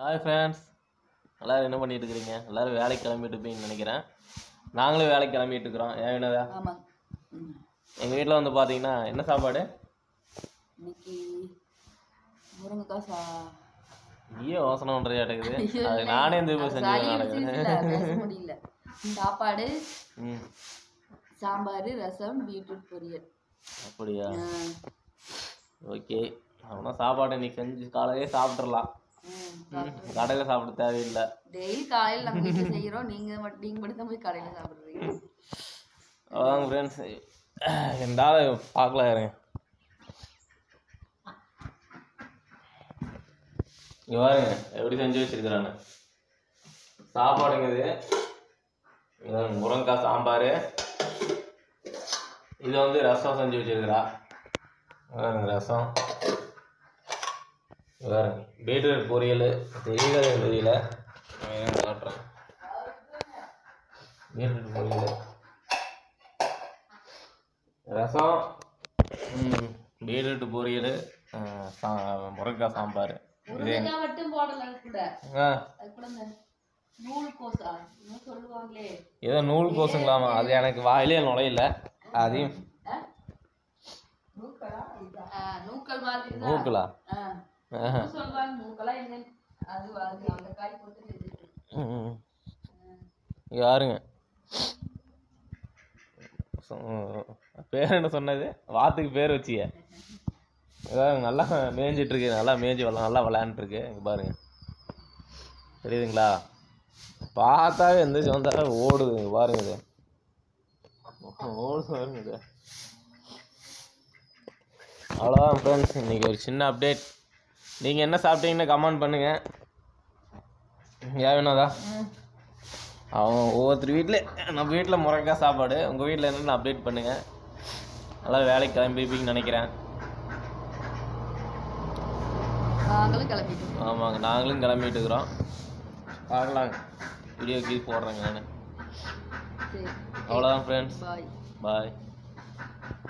Hi friends, எல்லோரும் என்ன பண்ணிட்டு இருக்கிறீங்க? எல்லோரும் வேலைக்கு கிளம்பிட்டு இருப்பீங்கன்னு நினைக்கிறேன். நாங்களும் வேலைக்கு கிளம்பிட்டு இருக்கிறோம். ஏன் என்னதா எங்கள் வீட்டில் வந்து பார்த்தீங்கன்னா என்ன சாப்பாடு இன்னைக்கு முருங்கைக்காய் ஐயோ யோசனை பண்ணுறியா இருக்குது. அது நானே இந்த செஞ்சு முடியல. சாப்பாடு, சாம்பார், ரசம், பீட்ரூட் பொரியல். அப்படியா? ஓகே, அவனா சாப்பாடு இன்னைக்கு செஞ்சு காலையே சாப்பிட்றலாம். கடையில் சாப்பிட தேவையில்லை. டெய்லி காலையில் நம்ம வீட்டில் செய்கிறோம். நீங்கள் மட்டும் தான் போய் கடையில் சாப்பிட்றீங்க. அதான் ஃப்ரெண்ட்ஸ், இருந்தாலும் பார்க்கலாம் இருங்க. இங்கே பாருங்க எப்படி செஞ்சு வச்சிருக்கிறான்னு. சாப்பாடுங்குது முருங்கைக்காய் சாம்பார். இது வந்து ரசம் செஞ்சு வச்சிருக்கிறா. ரசம் பாருங்க, பீட்ரூட் பொரியல் தெரியல காட்டுறேன். பீட்ரூட் பொரியல், ரசம், பீட்ரூட் பொரியல், முருங்கைக்காய் சாம்பார். ஏதோ நூல் கோசுங்களாமா, அது எனக்கு வாயிலே நுழையில. அதையும் நூக்கலா யாருங்க பேர் என்ன சொன்னது? வாத்துக்கு பேர் வச்சிய. நல்லா மேய்ஞ்சிட்டு இருக்கு, நல்லா மேய்ஞ்சி நல்லா விளையாண்டுருக்கு. இங்கே பாருங்க, தெரியுதுங்களா? பார்த்தாவே எந்த வந்தாலே ஓடுது. இங்கே பாருங்க, இது ஓடுது பாருங்க. இது அவ்வளோதான் ஃப்ரெண்ட்ஸ், இன்றைக்கி ஒரு சின்ன அப்டேட். நீங்கள் என்ன சாப்பிட்டீங்கன்னு கமெண்ட் பண்ணுங்கள். ஏன் வேணாதா? அவங்க ஒவ்வொருத்தர் வீட்டில், நம்ம வீட்டில் முருங்கைக்காய் சாப்பாடு, உங்கள் வீட்டில் என்னென்னு அப்டேட் பண்ணுங்கள். நல்லா வேலைக்கு கிளம்பிப்பீங்கன்னு நினைக்கிறேன். ஆமாங்க, நாங்களும் கிளம்பிட்டு இருக்கிறோம். பார்க்கலாங்க, வீடியோ கீழ் போடுறேங்க நான். அவ்வளோதான் ஃப்ரெண்ட்ஸ், பாய்.